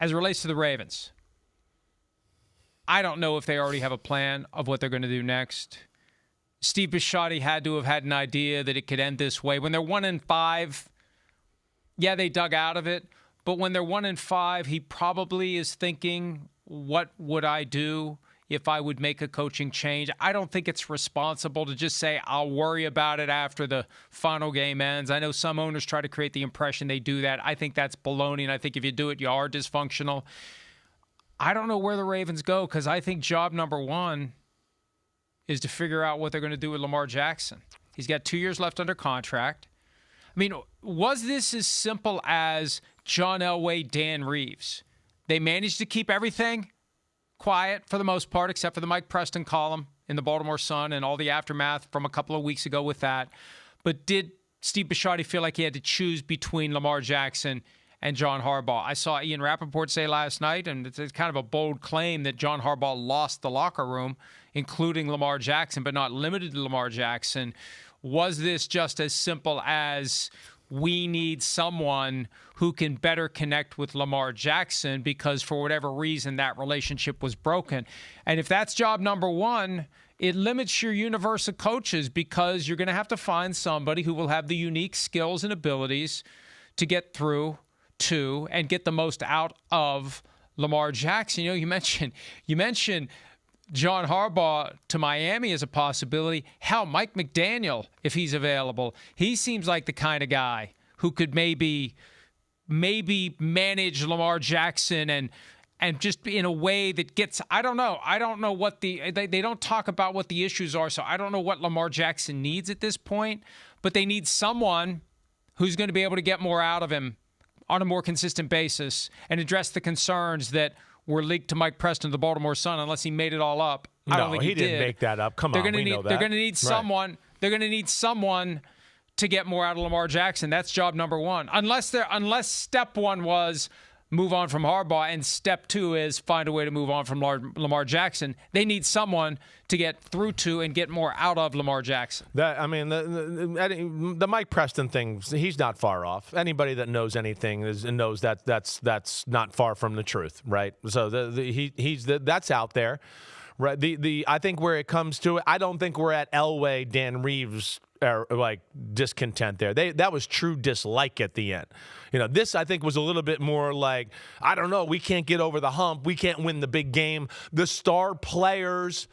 as it relates to the Ravens, I don't know if they already have a plan of what they're going to do next. Steve Bisciotti had to have had an idea that it could end this way. When they're 1-5, yeah, they dug out of it. But when they're 1-5, he probably is thinking, what would I do if I would make a coaching change? I don't think it's responsible to just say, I'll worry about it after the final game ends. I know some owners try to create the impression they do that. I think that's baloney, and I think if you do it, you are dysfunctional. I don't know where the Ravens go because I think job number one is to figure out what they're going to do with Lamar Jackson. He's got 2 years left under contract. I mean, was this as simple as John Elway, Dan Reeves? They managed to keep everything quiet for the most part, except for the Mike Preston column in the Baltimore Sun and all the aftermath from a couple of weeks ago with that. But did Steve Bisciotti feel like he had to choose between Lamar Jackson and John Harbaugh? I saw Ian Rappaport say last night, and it's kind of a bold claim, that John Harbaugh lost the locker room, including Lamar Jackson, but not limited to Lamar Jackson. Was this just as simple as we need someone who can better connect with Lamar Jackson because for whatever reason that relationship was broken? And if that's job number one, it limits your universe of coaches because you're going to have to find somebody who will have the unique skills and abilities to get through to and get the most out of Lamar Jackson. You know, you mentioned John Harbaugh to Miami as a possibility. Hell, Mike McDaniel, if he's available, he seems like the kind of guy who could maybe manage Lamar Jackson and just in a way that gets, I don't know what they don't talk about what the issues are, so I don't know what Lamar Jackson needs at this point, but they need someone who's going to be able to get more out of him on a more consistent basis and address the concerns that were leaked to Mike Preston of the Baltimore Sun, unless he made it all up. I don't think he didn't make that up. Come on, we know that. They're going to need someone. Right. They're going to need someone to get more out of Lamar Jackson. That's job number one. Unless step one was move on from Harbaugh and step two is find a way to move on from Lamar Jackson. They need someone to get through to and get more out of Lamar Jackson. The Mike Preston thing, he's not far off. Anybody that knows anything knows that that's not far from the truth, right? So that's out there, right? I think where it comes to it, I don't think we're at Elway, Dan Reeves like discontent there. That was true dislike at the end. You know, this I think was a little bit more like, I don't know, we can't get over the hump. We can't win the big game. The star players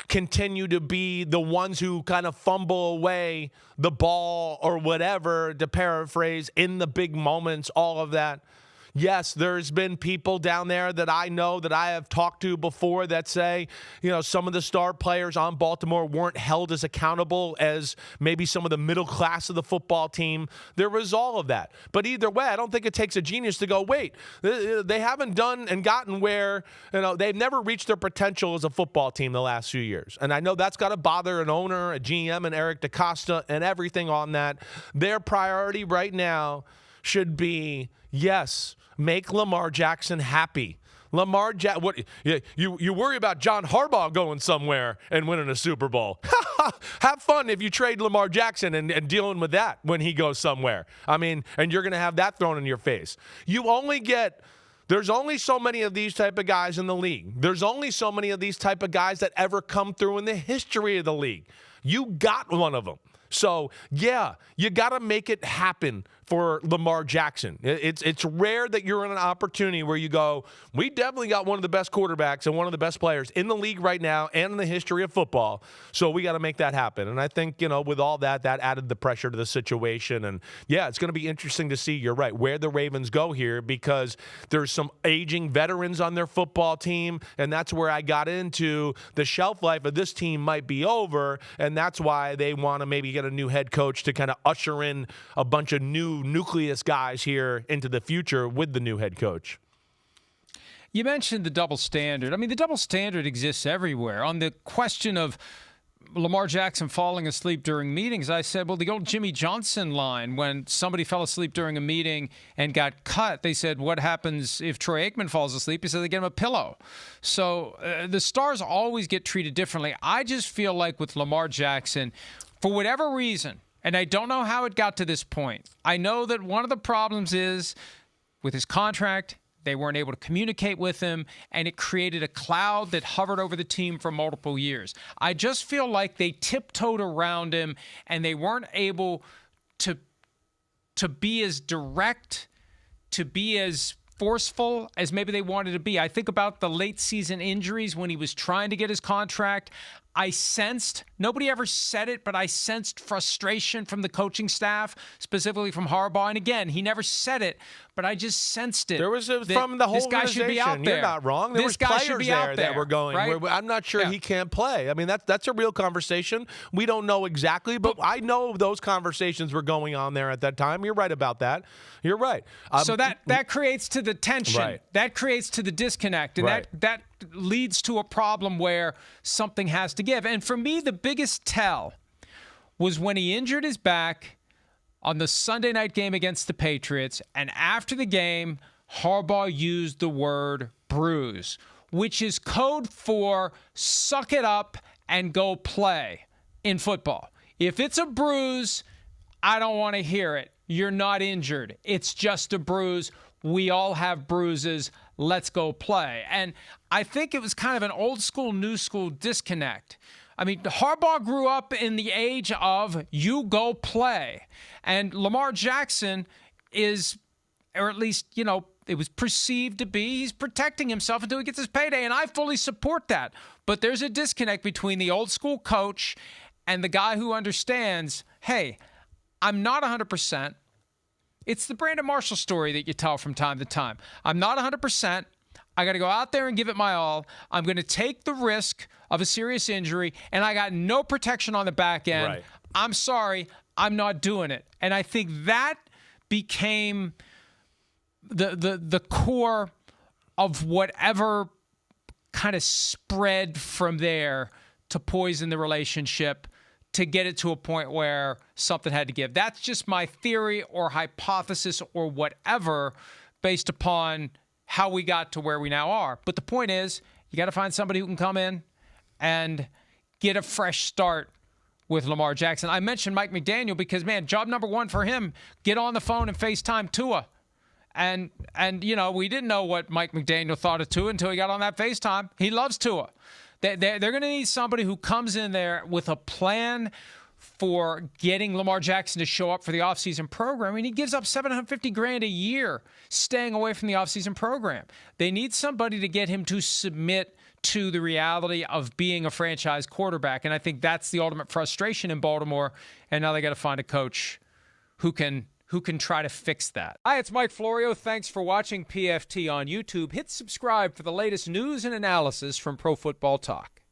continue to be the ones who kind of fumble away the ball or whatever, to paraphrase, in the big moments, all of that. Yes, there's been people down there that I know that I have talked to before that say, you know, some of the star players on Baltimore weren't held as accountable as maybe some of the middle class of the football team. There was all of that. But either way, I don't think it takes a genius to go, wait, they haven't done and gotten where, you know, they've never reached their potential as a football team the last few years. And I know that's got to bother an owner, a GM, and Eric DeCosta and everything on that. Their priority right now should be, yes, make Lamar Jackson happy. You worry about John Harbaugh going somewhere and winning a Super Bowl. Have fun if you trade Lamar Jackson and dealing with that when he goes somewhere. I mean, and you're going to have that thrown in your face. There's only so many of these type of guys in the league. There's only so many of these type of guys that ever come through in the history of the league. You got one of them. So, yeah, you got to make it happen for Lamar Jackson. It's rare that you're in an opportunity where you go, we definitely got one of the best quarterbacks and one of the best players in the league right now and in the history of football. So we got to make that happen. And I think, you know, with all that added the pressure to the situation. And, yeah, it's going to be interesting to see, you're right, where the Ravens go here, because there's some aging veterans on their football team, and that's where I got into the shelf life of this team might be over, and that's why they want to maybe get a new head coach to kind of usher in a bunch of new nucleus guys here into the future with the new head coach. You mentioned the double standard. I mean, the double standard exists everywhere. On the question of Lamar Jackson falling asleep during meetings, I said, well, the old Jimmy Johnson line, when somebody fell asleep during a meeting and got cut, they said, what happens if Troy Aikman falls asleep? He said they get him a pillow. So the stars always get treated differently. I just feel like with Lamar Jackson, for whatever reason, and I don't know how it got to this point, I know that one of the problems is with his contract, They weren't able to communicate with him, and it created a cloud that hovered over the team for multiple years. I just feel like they tiptoed around him, and they weren't able to be as direct, to be as forceful as maybe they wanted to be. I think about the late season injuries when he was trying to get his contract. I sensed, nobody ever said it, but I sensed frustration from the coaching staff, specifically from Harbaugh. And again, he never said it, but I just sensed it. There was from the whole this guy organization. should be out there. You're not wrong. There was players there that were going, right? I'm not sure he can't play. I mean, that's a real conversation. We don't know exactly, but I know those conversations were going on there at that time. You're right about that. You're right. So that creates to the tension. Right. That creates to the disconnect. And Right. that leads to a problem where something has to give. And for me, the biggest tell was when he injured his back on the Sunday night game against the Patriots. And after the game, Harbaugh used the word bruise, which is code for suck it up and go play in football. If it's a bruise, I don't want to hear it. You're not injured. It's just a bruise. We all have bruises. Let's go play. And I think it was kind of an old school, new school disconnect. I mean, Harbaugh grew up in the age of you go play. And Lamar Jackson is, or at least, it was perceived to be, he's protecting himself until he gets his payday. And I fully support that. But there's a disconnect between the old school coach and the guy who understands, hey, I'm not 100%. It's the Brandon Marshall story that you tell from time to time. I'm not 100%. I got to go out there and give it my all. I'm going to take the risk of a serious injury, and I got no protection on the back end. Right. I'm sorry. I'm not doing it. And I think that became the core of whatever kind of spread from there to poison the relationship, to get it to a point where something had to give. That's just my theory or hypothesis or whatever based upon how we got to where we now are. But the point is, you got to find somebody who can come in and get a fresh start with Lamar Jackson. I mentioned Mike McDaniel because, man, job number one for him, get on the phone and FaceTime Tua. And we didn't know what Mike McDaniel thought of Tua until he got on that FaceTime. He loves Tua. They're going to need somebody who comes in there with a plan for getting Lamar Jackson to show up for the offseason program. I mean, he gives up $750,000 a year staying away from the offseason program. They need somebody to get him to submit to the reality of being a franchise quarterback. And I think that's the ultimate frustration in Baltimore. And now they got to find a coach who can try to fix that. Hi, it's Mike Florio. Thanks for watching PFT on YouTube. Hit subscribe for the latest news and analysis from Pro Football Talk.